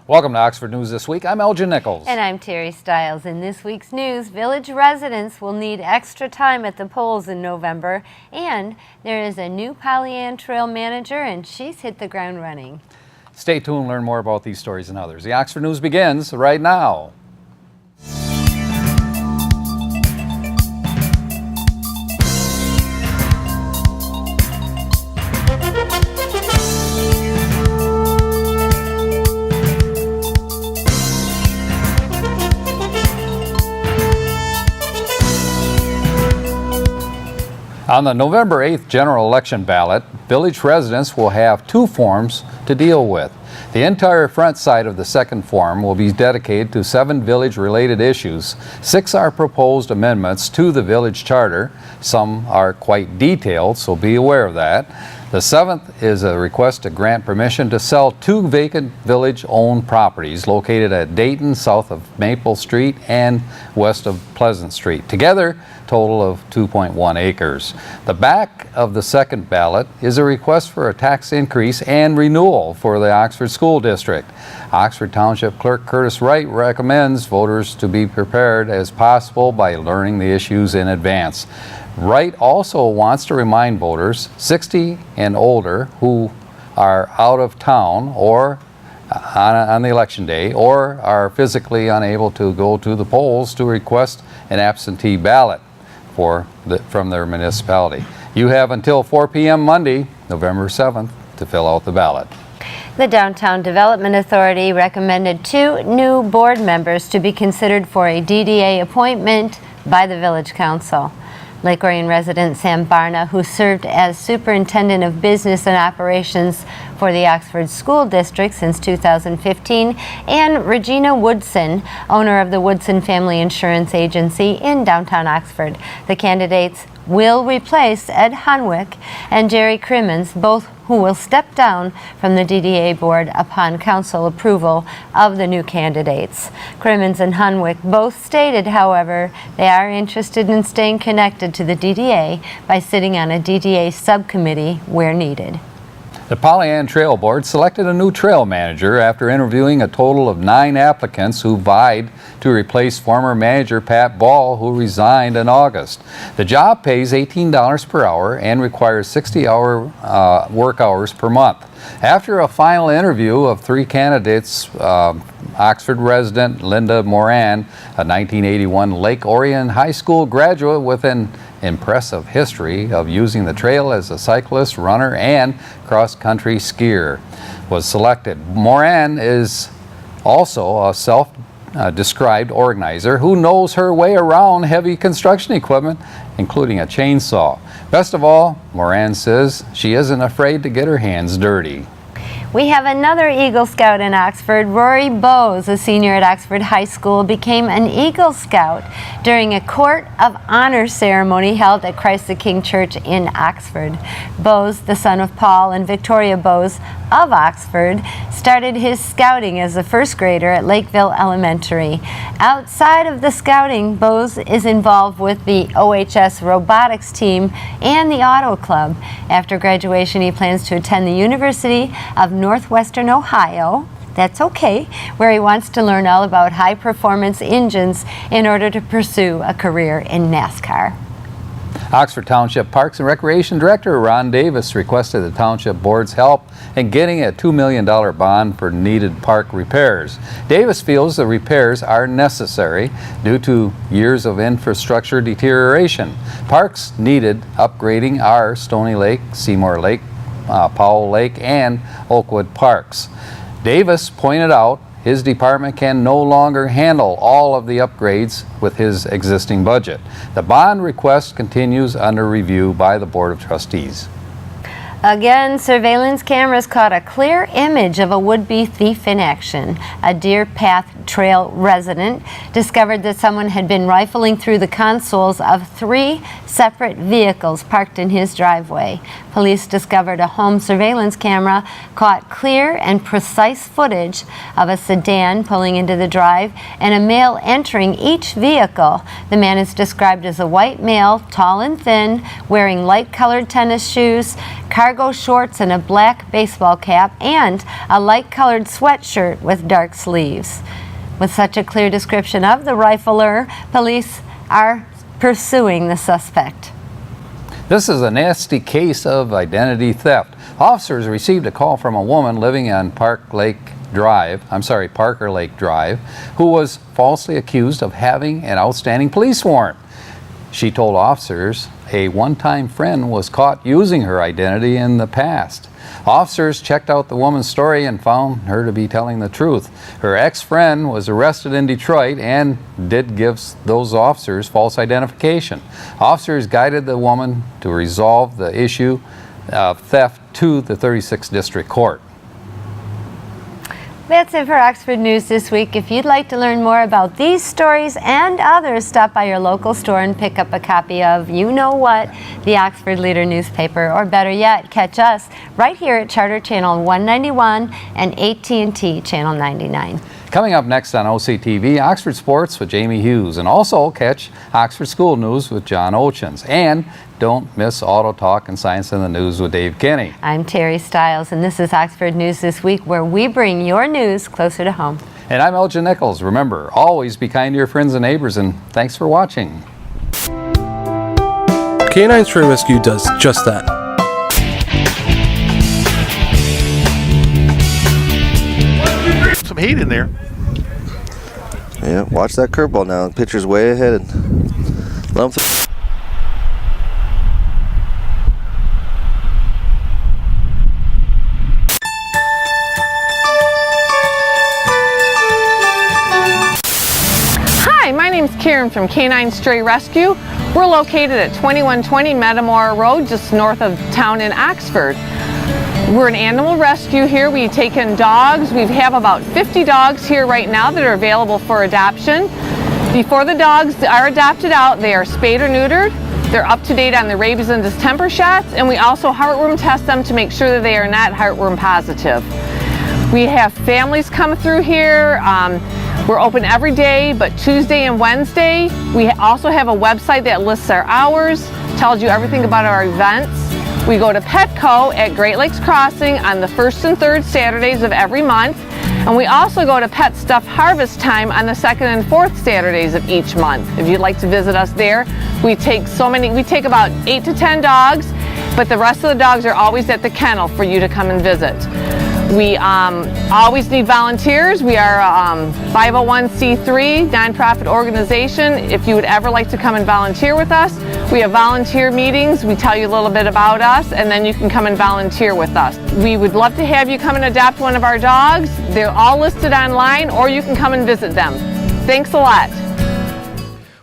Welcome to Oxford News This Week. I'm Elgin Nichols. And I'm Terry Stiles. In this week's news, village residents will need extra time at the polls in November, and there is a new Pollyann Trail manager, and she's hit the ground running. Stay tuned and learn more about these stories and others. The Oxford News begins right now. On the November 8th general election ballot, village residents will have two forms to deal with. The entire front side of the second form will be dedicated to 7 village-related issues. 6 are proposed amendments to the village charter. Some are quite detailed, so be aware of that. The 7th is a request to grant permission to sell 2 vacant village-owned properties located at Dayton, south of Maple Street, and west of Pleasant Street. Together, total of 2.1 acres. The back of the second ballot is a request for a tax increase and renewal for the Oxford School District. Oxford Township Clerk Curtis Wright recommends voters to be prepared as possible by learning the issues in advance. Wright also wants to remind voters 60 and older who are out of town or on the election day or are physically unable to go to the polls to request an absentee ballot from their municipality. You have until 4 p.m. Monday, November 7th, to fill out the ballot. The Downtown Development Authority recommended 2 new board members to be considered for a DDA appointment by the Village Council. Lake Orion resident Sam Barna, who served as Superintendent of Business and Operations for the Oxford School District since 2015, and Regina Woodson, owner of the Woodson Family Insurance Agency in downtown Oxford. The candidates will replace Ed Hunwick and Jerry Crimmins, both who will step down from the DDA board upon council approval of the new candidates. Crimmins and Hunwick both stated, however, they are interested in staying connected to the DDA by sitting on a DDA subcommittee where needed. The Pollyann Trail Board selected a new trail manager after interviewing a total of 9 applicants who vied to replace former manager Pat Ball, who resigned in August. The job pays $18 per hour and requires 60-hour work hours per month. After a final interview of 3 candidates, Oxford resident Linda Moran, a 1981 Lake Orion High School graduate with an impressive history of using the trail as a cyclist, runner, and cross-country skier, was selected. Moran is also a self-described organizer who knows her way around heavy construction equipment, including a chainsaw. Best of all, Moran says she isn't afraid to get her hands dirty. We have another Eagle Scout in Oxford. Rory Bowes, a senior at Oxford High School, became an Eagle Scout during a Court of Honor ceremony held at Christ the King Church in Oxford. Bowes, the son of Paul and Victoria Bowes of Oxford, started his scouting as a first grader at Lakeville Elementary. Outside of the scouting, Bowes is involved with the OHS robotics team and the Auto Club. After graduation, he plans to attend the University of Northwestern Ohio, that's okay, where he wants to learn all about high-performance engines in order to pursue a career in NASCAR. Oxford Township Parks and Recreation Director Ron Davis requested the Township Board's help in getting a $2 million bond for needed park repairs. Davis feels the repairs are necessary due to years of infrastructure deterioration. Parks needed upgrading are Stony Lake, Seymour Lake, Powell Lake, and Oakwood Parks. Davis pointed out his department can no longer handle all of the upgrades with his existing budget. The bond request continues under review by the Board of Trustees. Again, surveillance cameras caught a clear image of a would-be thief in action. A Deer Path Trail resident discovered that someone had been rifling through the consoles of 3 separate vehicles parked in his driveway. Police discovered a home surveillance camera caught clear and precise footage of a sedan pulling into the drive and a male entering each vehicle. The man is described as a white male, tall and thin, wearing light-colored tennis shoes, cargo shorts and a black baseball cap, and a light-colored sweatshirt with dark sleeves. With such a clear description of the rifler, police are pursuing the suspect. This is a nasty case of identity theft. Officers received a call from a woman living on Parker Lake Drive, who was falsely accused of having an outstanding police warrant. She told officers a one-time friend was caught using her identity in the past. Officers checked out the woman's story and found her to be telling the truth. Her ex-friend was arrested in Detroit and did give those officers false identification. Officers guided the woman to resolve the issue of theft to the 36th District Court. That's it for Oxford News this week. If you'd like to learn more about these stories and others, stop by your local store and pick up a copy of You Know What, the Oxford Leader newspaper, or better yet, catch us right here at Charter Channel 191 and AT&T Channel 99. Coming up next on OCTV, Oxford Sports with Jamie Hughes, and also catch Oxford School News with John Ochins. And don't miss Auto Talk and Science in the News with Dave Kenny. I'm Terry Stiles, and this is Oxford News This Week, where we bring your news closer to home. And I'm Elgin Nichols. Remember, always be kind to your friends and neighbors, and thanks for watching. Canine Stray Rescue does just that. Some heat in there. Yeah, watch that curveball now. Pitcher's way ahead. Lump. Hi, my name's Karen from Canine Stray Rescue. We're located at 2120 Metamora Road, just north of town in Oxford. We're an animal rescue here. We take in dogs. We have about 50 dogs here right now that are available for adoption. Before the dogs are adopted out, they are spayed or neutered. They're up to date on the rabies and distemper shots, and we also heartworm test them to make sure that they are not heartworm positive. We have families come through here. We're open every day, but Tuesday and Wednesday. We also have a website that lists our hours, tells you everything about our events. We go to Petco at Great Lakes Crossing on the first and third Saturdays of every month. And we also go to Pet Stuff Harvest Time on the second and fourth Saturdays of each month. If you'd like to visit us there, we take about 8 to 10 dogs, but the rest of the dogs are always at the kennel for you to come and visit. We always need volunteers. We are a 501c3 nonprofit organization. If you would ever like to come and volunteer with us, we have volunteer meetings. We tell you a little bit about us, and then you can come and volunteer with us. We would love to have you come and adopt one of our dogs. They're all listed online, or you can come and visit them. Thanks a lot.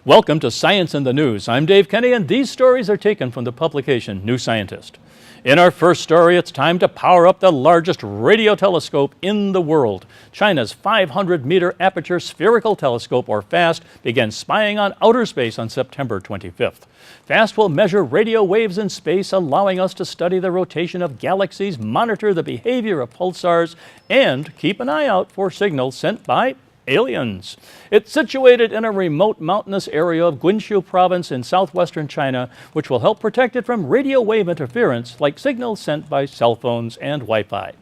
Welcome to Science in the News. I'm Dave Kenny, and these stories are taken from the publication New Scientist. In our first story, it's time to power up the largest radio telescope in the world. China's 500-meter aperture spherical telescope, or FAST, began spying on outer space on September 25th. FAST will measure radio waves in space, allowing us to study the rotation of galaxies, monitor the behavior of pulsars, and keep an eye out for signals sent by aliens. It's situated in a remote mountainous area of Guizhou province in southwestern China, which will help protect it from radio wave interference like signals sent by cell phones and Wi-Fi.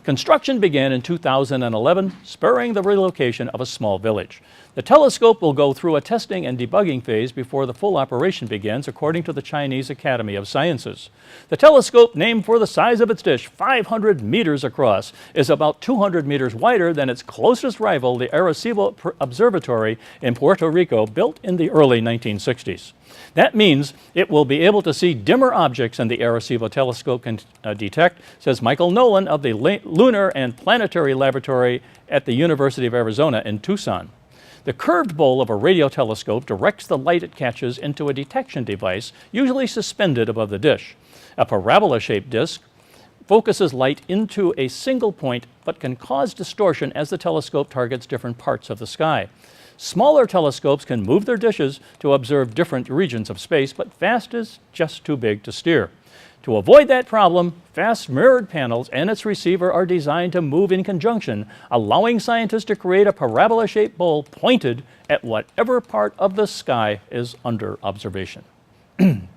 Construction began in 2011, spurring the relocation of a small village. The telescope will go through a testing and debugging phase before the full operation begins, according to the Chinese Academy of Sciences. The telescope, named for the size of its dish, 500 meters across, is about 200 meters wider than its closest rival, the Arecibo Observatory in Puerto Rico, built in the early 1960s. That means it will be able to see dimmer objects than the Arecibo telescope can detect, says Michael Nolan of the Lunar and Planetary Laboratory at the University of Arizona in Tucson. The curved bowl of a radio telescope directs the light it catches into a detection device, usually suspended above the dish. A parabola-shaped disc focuses light into a single point, but can cause distortion as the telescope targets different parts of the sky. Smaller telescopes can move their dishes to observe different regions of space, but FAST is just too big to steer. To avoid that problem, FAST mirrored panels and its receiver are designed to move in conjunction, allowing scientists to create a parabola-shaped bowl pointed at whatever part of the sky is under observation. In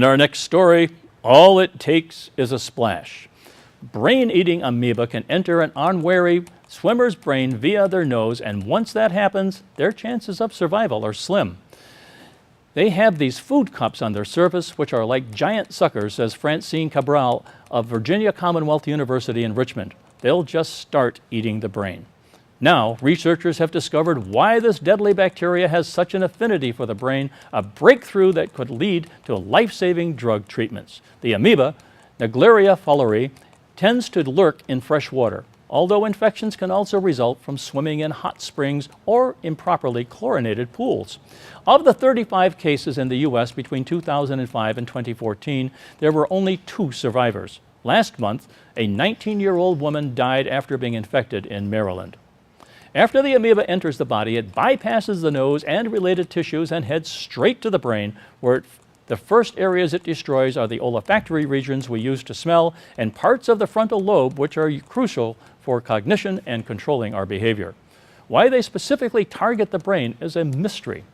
our next story, All it takes is a splash. Brain-eating amoeba can enter an unwary swimmer's brain via their nose, and once that happens, their chances of survival are slim. They have these food cups on their surface, which are like giant suckers, says Francine Cabral of Virginia Commonwealth University in Richmond. They'll just start eating the brain. Now, researchers have discovered why this deadly bacteria has such an affinity for the brain, a breakthrough that could lead to life-saving drug treatments. The amoeba, Naegleria fowleri, tends to lurk in fresh water, although infections can also result from swimming in hot springs or improperly chlorinated pools. Of the 35 cases in the U.S. between 2005 and 2014, there were only 2 survivors. Last month, a 19-year-old woman died after being infected in Maryland. After the amoeba enters the body, it bypasses the nose and related tissues and heads straight to the brain, where the first areas it destroys are the olfactory regions we use to smell and parts of the frontal lobe, which are crucial for cognition and controlling our behavior. Why they specifically target the brain is a mystery.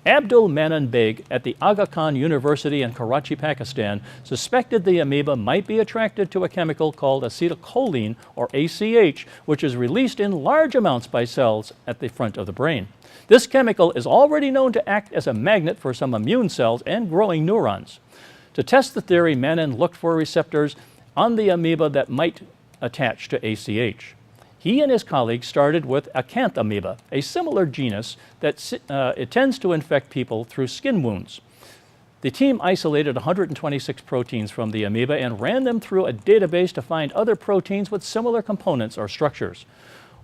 Abdul Manan Beg at the Aga Khan University in Karachi, Pakistan, suspected the amoeba might be attracted to a chemical called acetylcholine, or ACH, which is released in large amounts by cells at the front of the brain. This chemical is already known to act as a magnet for some immune cells and growing neurons. To test the theory, Manan looked for receptors on the amoeba that might attach to ACH. He and his colleagues started with Acanthamoeba, a similar genus that it tends to infect people through skin wounds. The team isolated 126 proteins from the amoeba and ran them through a database to find other proteins with similar components or structures.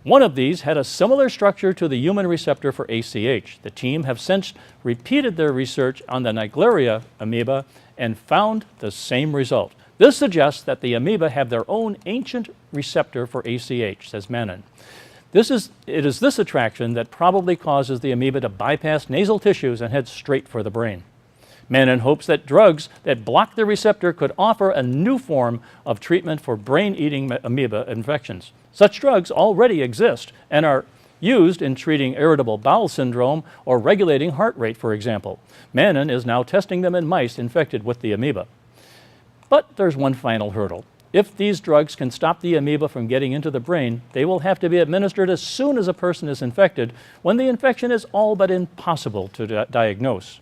One of these had a similar structure to the human receptor for ACH. The team have since repeated their research on the Naegleria amoeba and found the same result. This suggests that the amoeba have their own ancient receptor for ACH, says Manan. It is this attraction that probably causes the amoeba to bypass nasal tissues and head straight for the brain. Manan hopes that drugs that block the receptor could offer a new form of treatment for brain-eating amoeba infections. Such drugs already exist and are used in treating irritable bowel syndrome or regulating heart rate, for example. Manan is now testing them in mice infected with the amoeba. But there's one final hurdle. If these drugs can stop the amoeba from getting into the brain, they will have to be administered as soon as a person is infected, when the infection is all but impossible to diagnose.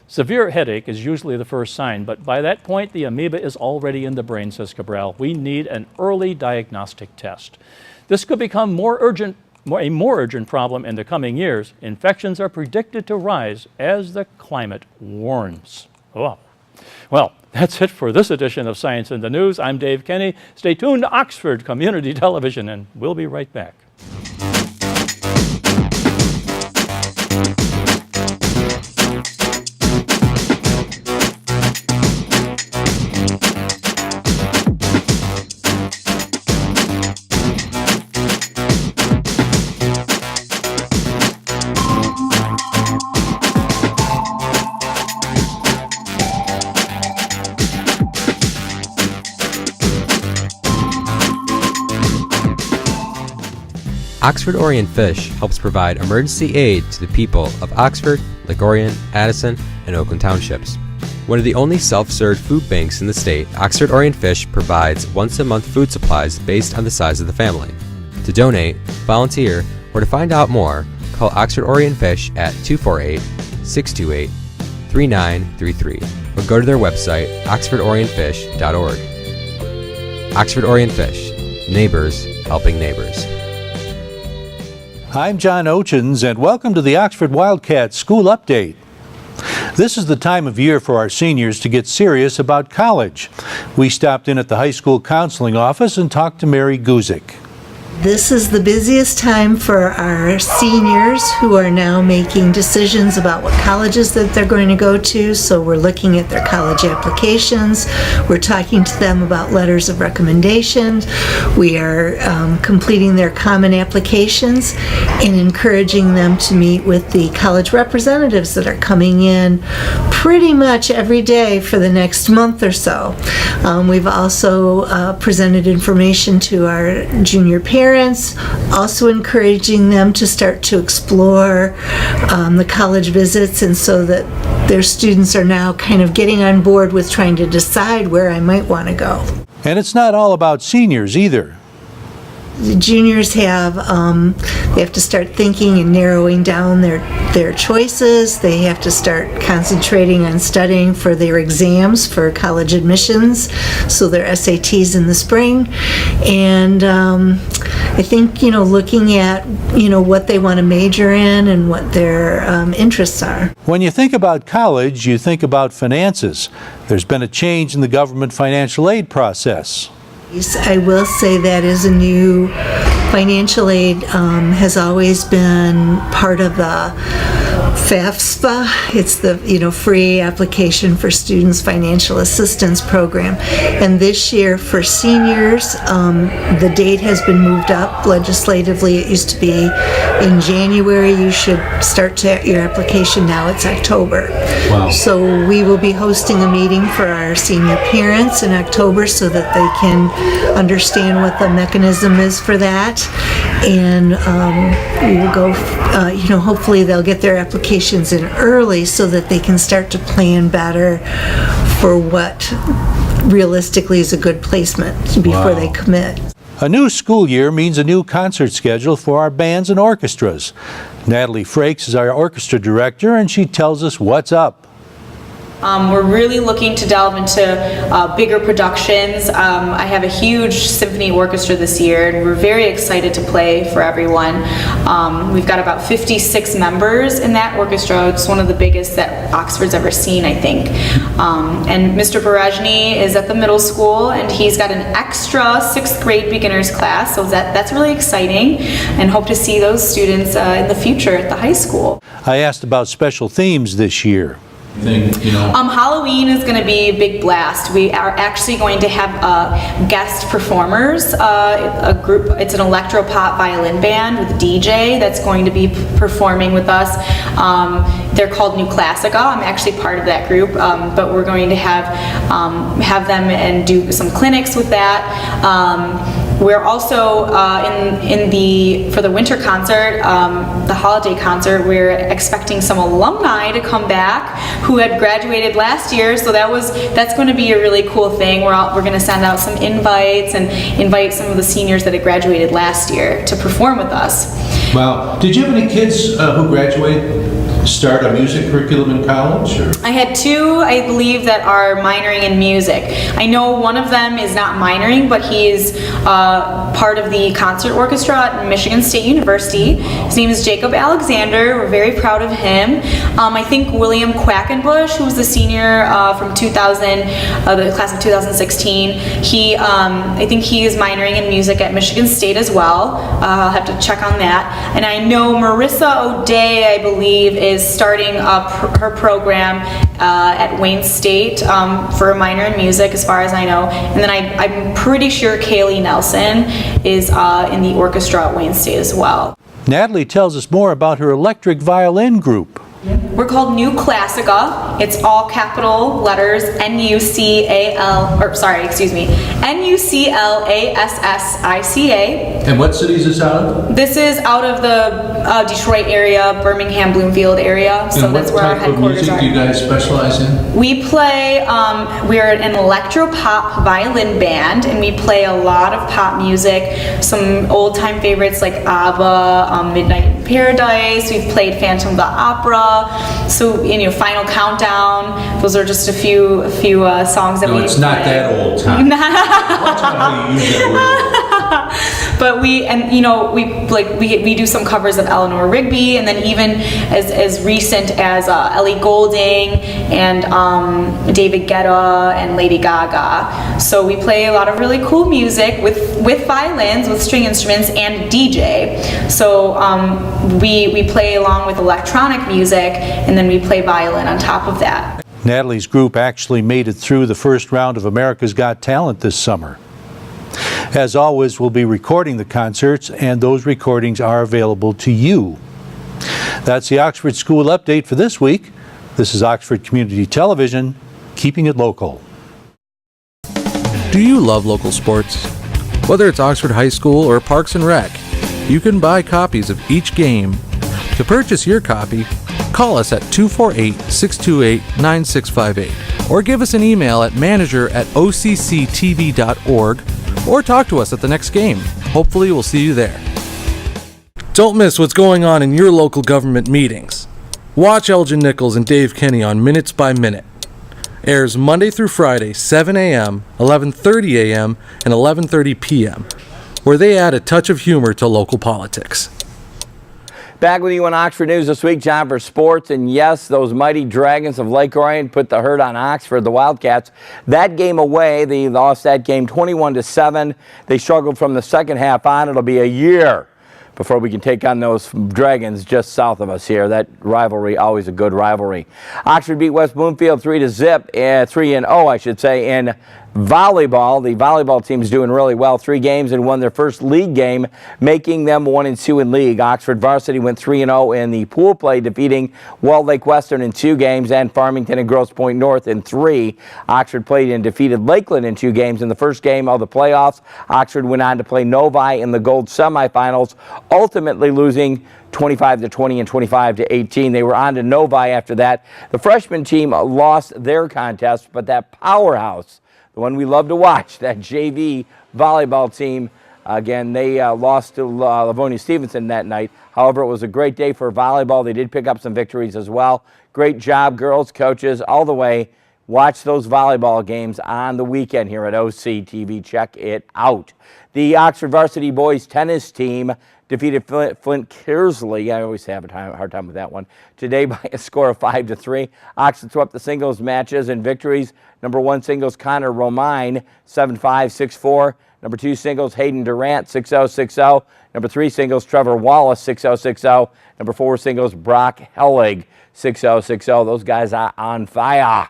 Severe headache is usually the first sign, but by that point, the amoeba is already in the brain, says Cabral. We need an early diagnostic test. This could become a more urgent problem in the coming years. Infections are predicted to rise as the climate warms. Oh. Well, that's it for this edition of Science in the News. I'm Dave Kenny. Stay tuned to Oxford Community Television, and we'll be right back. Oxford Orient Fish helps provide emergency aid to the people of Oxford, Lake Orion, Addison, and Oakland Townships. One of the only self-served food banks in the state, Oxford Orient Fish provides once-a-month food supplies based on the size of the family. To donate, volunteer, or to find out more, call Oxford Orient Fish at 248-628-3933 or go to their website, oxfordorientfish.org. Oxford Orient Fish, neighbors helping neighbors. I'm John Ochins, and welcome to the Oxford Wildcats School Update. This is the time of year for our seniors to get serious about college. We stopped in at the high school counseling office and talked to Mary Guzik. This is the busiest time for our seniors who are now making decisions about what colleges that they're going to go to. So we're looking at their college applications. We're talking to them about letters of recommendation. We are completing their common applications and encouraging them to meet with the college representatives that are coming in pretty much every day for the next month or so. We've also presented information to our junior parents, also encouraging them to start to explore the college visits, and so that their students are now kind of getting on board with trying to decide where I might want to go. And it's not all about seniors either. The juniors have, they have to start thinking and narrowing down their choices. They have to start concentrating on studying for their exams for college admissions, so their SATs in the spring. And I think, looking at, what they want to major in and what their interests are. When you think about college, you think about finances. There's been a change in the government financial aid process. I will say that is a new financial aid, has always been part of the FAFSA. It's the free application for students financial assistance program. And this year for seniors, the date has been moved up legislatively. It used to be in January. You should start your application. Now it's October. Wow. So we will be hosting a meeting for our senior parents in October so that they can understand what the mechanism is for that. And we will go, hopefully they'll get their applications in early so that they can start to plan better for what realistically is a good placement before they commit. A new school year means a new concert schedule for our bands and orchestras. Natalie Frakes is our orchestra director, and she tells us what's up. We're really looking to delve into bigger productions. I have a huge symphony orchestra this year, and we're very excited to play for everyone. We've got about 56 members in that orchestra. It's one of the biggest that Oxford's ever seen, I think. And Mr. Berezhny is at the middle school, and he's got an extra 6th grade beginners class, so that's really exciting, and hope to see those students in the future at the high school. I asked about special themes this year. Halloween is going to be a big blast. We are actually going to have guest performers, a group. It's an electro-pop violin band with a DJ that's going to be performing with us. They're called New Classica. I'm actually part of that group, but we're going to have them and do some clinics with that. We're also for the winter concert, the holiday concert, we're expecting some alumni to come back who had graduated last year, so that's going to be a really cool thing. We're going to send out some invites and invite some of the seniors that had graduated last year to perform with us. Wow. Did you have any kids who graduated start a music curriculum in college? Or? I had 2, I believe, that are minoring in music. I know one of them is not minoring, but he is part of the concert orchestra at Michigan State University. His name is Jacob Alexander. We're very proud of him. I think William Quackenbush, who was the senior from 2000, the class of 2016, I think he is minoring in music at Michigan State as well. I'll have to check on that. And I know Marissa O'Day, I believe, is starting up her program at Wayne State for a minor in music, as far as I know. And then I'm pretty sure Kaylee Nelson is in the orchestra at Wayne State as well. Natalie tells us more about her electric violin group. We're called New Classica. It's all capital letters, N-U-C-L-A-S-S-I-C-A. And what cities is out of? This is out of the Detroit area, Birmingham, Bloomfield area. So that's where our headquarters are. Do you guys specialize in? We play, we're an electro-pop violin band, and we play a lot of pop music, some old-time favorites like ABBA, Midnight in Paradise. We've played Phantom of the Opera. So, Final Countdown. Those are just a few songs that we. No, it's not that old time. What time do you use that word? But we do some covers of Eleanor Rigby, and then even as recent as Ellie Goulding and David Guetta and Lady Gaga. So we play a lot of really cool music with violins, with string instruments, and DJ. So we play along with electronic music, and then we play violin on top of that. Natalie's group actually made it through the first round of America's Got Talent this summer. As always, we'll be recording the concerts, and those recordings are available to you. That's the Oxford School Update for this week. This is Oxford Community Television, keeping it local. Do you love local sports? Whether it's Oxford High School or Parks and Rec, you can buy copies of each game. To purchase your copy, Call us at 248-628-9658 or give us an email at manager@occtv.org or talk to us at the next game. Hopefully we'll see you there. Don't miss what's going on in your local government meetings. Watch Elgin Nichols and Dave Kenny on Minutes by Minute. Airs Monday through Friday, 7 a.m., 11:30 a.m., and 11:30 p.m., where they add a touch of humor to local politics. Back with you on Oxford News this week, John, for sports. And yes, those mighty Dragons of Lake Orion put the hurt on Oxford, the Wildcats. That game away, they lost that game 21-7. They struggled from the second half on. It'll be a year before we can take on those Dragons just south of us here. That rivalry, always a good rivalry. Oxford beat West Bloomfield 3-0, 3-0, I should say, in volleyball. The volleyball team's doing really well. 3 games and won their first league game, making them 1-2 in league. Oxford varsity went 3-0 in the pool play, defeating Walled Lake Western in 2 games and Farmington and Grosse Pointe North in 3. Oxford played and defeated Lakeland in 2 games. In the first game of the playoffs, Oxford went on to play Novi in the gold semifinals, ultimately losing 25-20 and 25-18. They were on to Novi after that. The freshman team lost their contest, but that powerhouse, the one we love to watch, that JV volleyball team, again, they lost to Livonia Stevenson that night. However, it was a great day for volleyball. They did pick up some victories as well. Great job, girls, coaches, all the way. Watch those volleyball games on the weekend here at OCTV. Check it out. The Oxford varsity boys tennis team defeated Flint Kearsley. I always have a hard time with that one. Today by a score of 5-3. Oxford swept the singles matches and victories. Number 1 singles Connor Romine, 7-5, 6-4. Number 2 singles Hayden Durant, 6-0, 6-0. Number 3 singles Trevor Wallace, 6-0, 6-0. Number 4 singles Brock Hellig, 6-0, 6-0. Those guys are on fire.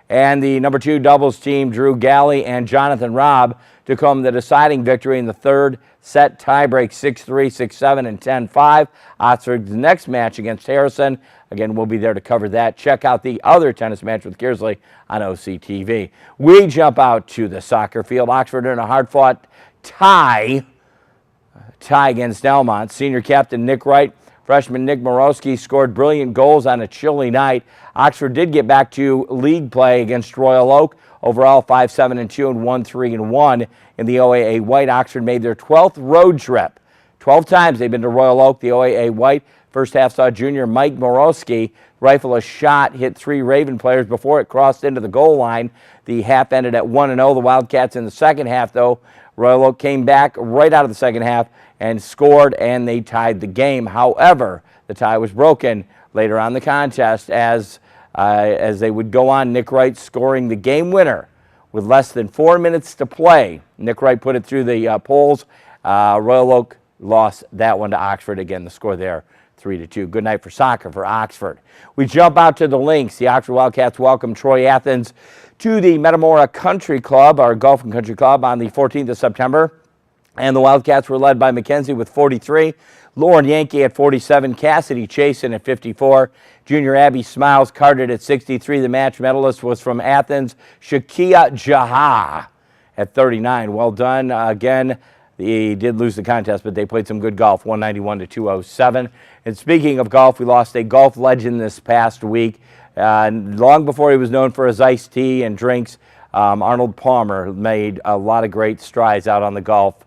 And the number 2 doubles team, Drew Galley and Jonathan Robb, took home the deciding victory in the third set tiebreak, 6-3, 6-7, and 10-5. Oxford's next match against Harrison. Again, we'll be there to cover that. Check out the other tennis match with Kearsley on OCTV. We jump out to the soccer field. Oxford in a hard-fought tie against Elmont. Senior captain Nick Wright, freshman Nick Morosky scored brilliant goals on a chilly night. Oxford did get back to league play against Royal Oak. Overall, 5-7-2 and 1-3-1 in the OAA White. Oxford made their 12th road trip. 12 times they've been to Royal Oak, the OAA White. First half saw junior Mike Morosky rifle a shot, hit 3 Raven players before it crossed into the goal line. The half ended at 1-0. The Wildcats in the second half, though, Royal Oak came back right out of the second half and scored, and they tied the game. However, the tie was broken later on the contest as they would go on. Nick Wright scoring the game winner with less than 4 minutes to play. Nick Wright put it through the poles. Royal Oak lost that one to Oxford. Again, the score there, 3-2. Good night for soccer for Oxford. We jump out to the links. The Oxford Wildcats welcome Troy Athens to the Metamora Country Club, our Golf and Country Club, on the 14th of September. And the Wildcats were led by Mackenzie with 43, Lauren Yankee at 47, Cassidy Chasen at 54, junior Abby Smiles carded at 63. The match medalist was from Athens, Shakia Jaha at 39. Well done. Again, they did lose the contest, but they played some good golf, 191-207. And speaking of golf, we lost a golf legend this past week. Long before he was known for his iced tea and drinks, Arnold Palmer made a lot of great strides out on the golf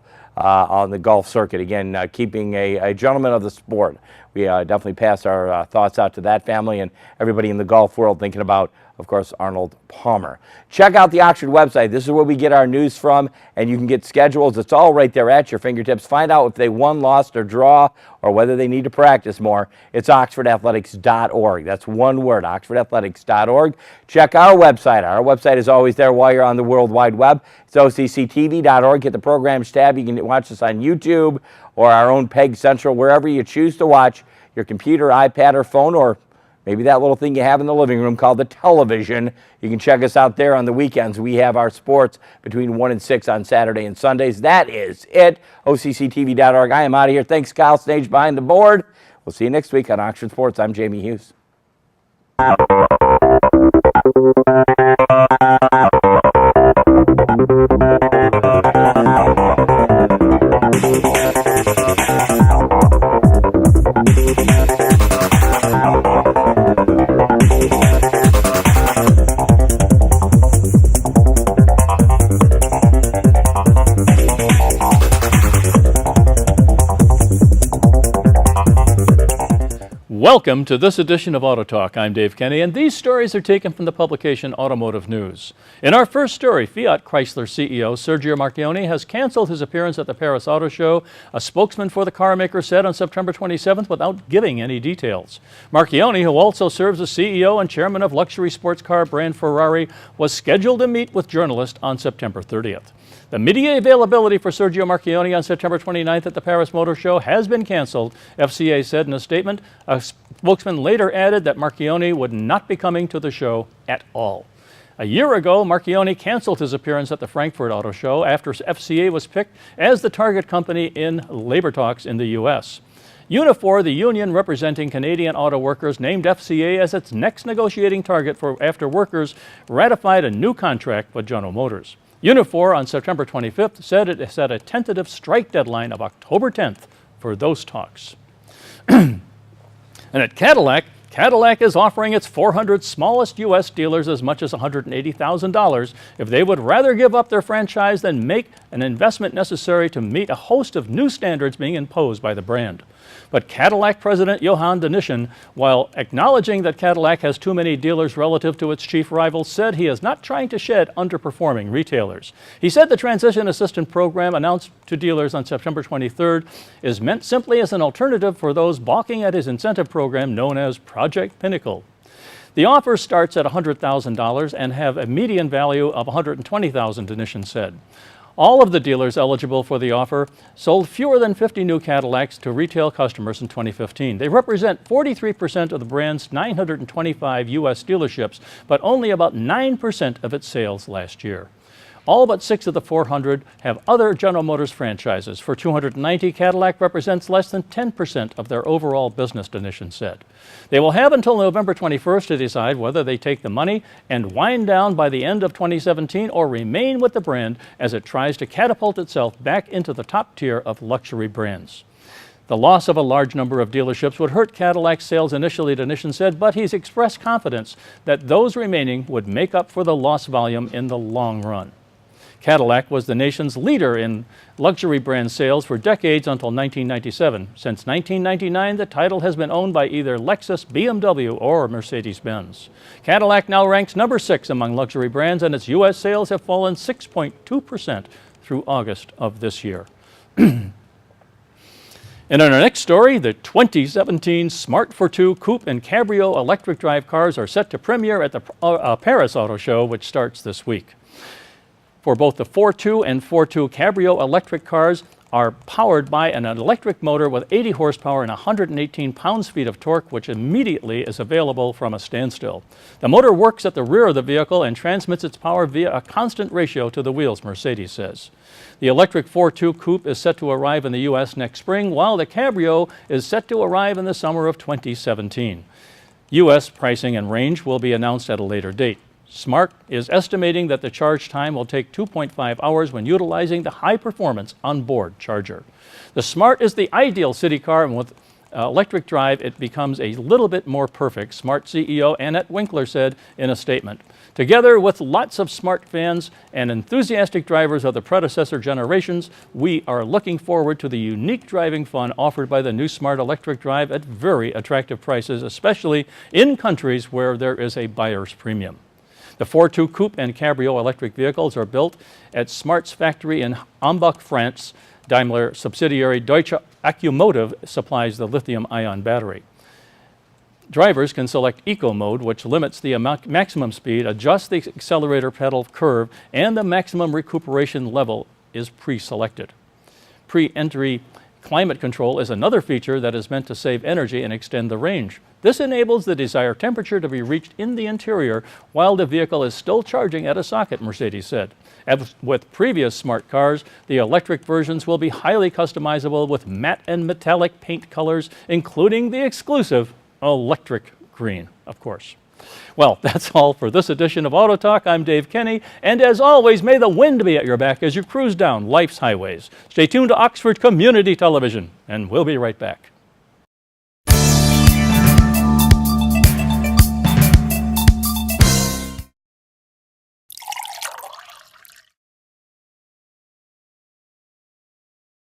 circuit. Again, keeping a gentleman of the sport. We definitely pass our thoughts out to that family and everybody in the golf world thinking about, of course, Arnold Palmer. Check out the Oxford website. This is where we get our news from, and you can get schedules. It's all right there at your fingertips. Find out if they won, lost, or draw, or whether they need to practice more. It's oxfordathletics.org. That's one word, oxfordathletics.org. Check our website. Our website is always there while you're on the World Wide Web. It's occtv.org. Hit the programs tab. You can watch us on YouTube or our own Peg Central, wherever you choose to watch, your computer, iPad, or phone, or maybe that little thing you have in the living room called the television. You can check us out there on the weekends. We have our sports between 1 and 6 on Saturday and Sundays. That is it. OCCTV.org. I am out of here. Thanks, Kyle Stage behind the board. We'll see you next week on Oxford Sports. I'm Jamie Hughes. Welcome to this edition of Auto Talk. I'm Dave Kenny, and these stories are taken from the publication Automotive News. In our first story, Fiat Chrysler CEO Sergio Marchionne has canceled his appearance at the Paris Auto Show, a spokesman for the car maker said on September 27th without giving any details. Marchionne, who also serves as CEO and chairman of luxury sports car brand Ferrari, was scheduled to meet with journalists on September 30th. The media availability for Sergio Marchionne on September 29th at the Paris Motor Show has been canceled, FCA said in a statement. A spokesman later added that Marchionne would not be coming to the show at all. A year ago, Marchionne canceled his appearance at the Frankfurt Auto Show after FCA was picked as the target company in labor talks in the U.S. Unifor, the union representing Canadian auto workers, named FCA as its next negotiating target after workers ratified a new contract with General Motors. Unifor on September 25th said it set a tentative strike deadline of October 10th for those talks. And at Cadillac is offering its 400 smallest U.S. dealers as much as $180,000 if they would rather give up their franchise than make an investment necessary to meet a host of new standards being imposed by the brand. But Cadillac President Johan de Nysschen, while acknowledging that Cadillac has too many dealers relative to its chief rivals, said he is not trying to shed underperforming retailers. He said the Transition Assistance Program announced to dealers on September 23rd is meant simply as an alternative for those balking at his incentive program known as Project Pinnacle. The offer starts at $100,000 and have a median value of $120,000, de Nysschen said. All of the dealers eligible for the offer sold fewer than 50 new Cadillacs to retail customers in 2015. They represent 43% of the brand's 925 U.S. dealerships, but only about 9% of its sales last year. All but 6 of the 400 have other General Motors franchises. For 290, Cadillac represents less than 10% of their overall business, de Nysschen said. They will have until November 21st to decide whether they take the money and wind down by the end of 2017 or remain with the brand as it tries to catapult itself back into the top tier of luxury brands. The loss of a large number of dealerships would hurt Cadillac's sales initially, de Nysschen said, but he's expressed confidence that those remaining would make up for the lost volume in the long run. Cadillac was the nation's leader in luxury brand sales for decades until 1997. Since 1999, the title has been owned by either Lexus, BMW, or Mercedes-Benz. Cadillac now ranks number 6 among luxury brands, and its U.S. sales have fallen 6.2% through August of this year. And in our next story, the 2017 Smart Fortwo Coupe and Cabrio electric drive cars are set to premiere at the Paris Auto Show, which starts this week. For both the Fortwo and Fortwo Cabrio electric cars are powered by an electric motor with 80 horsepower and 118 pounds-feet of torque, which immediately is available from a standstill. The motor works at the rear of the vehicle and transmits its power via a constant ratio to the wheels, Mercedes says. The electric Fortwo Coupe is set to arrive in the U.S. next spring, while the Cabrio is set to arrive in the summer of 2017. U.S. pricing and range will be announced at a later date. Smart is estimating that the charge time will take 2.5 hours when utilizing the high-performance onboard charger. The Smart is the ideal city car, and with electric drive, it becomes a little bit more perfect, Smart CEO Annette Winkler said in a statement. Together with lots of Smart fans and enthusiastic drivers of the predecessor generations, we are looking forward to the unique driving fun offered by the new Smart electric drive at very attractive prices, especially in countries where there is a buyer's premium. The Fortwo Coupe and Cabrio electric vehicles are built at Smart's factory in Ambach, France. Daimler subsidiary Deutsche Akkumotive supplies the lithium-ion battery. Drivers can select Eco Mode, which limits the maximum speed, adjust the accelerator pedal curve, and the maximum recuperation level is pre-selected. Pre-entry climate control is another feature that is meant to save energy and extend the range. This enables the desired temperature to be reached in the interior while the vehicle is still charging at a socket, Mercedes said. As with previous Smart cars, the electric versions will be highly customizable with matte and metallic paint colors, including the exclusive electric green, of course. Well, that's all for this edition of Auto Talk. I'm Dave Kenny, and as always, may the wind be at your back as you cruise down life's highways. Stay tuned to Oxford Community Television, and we'll be right back.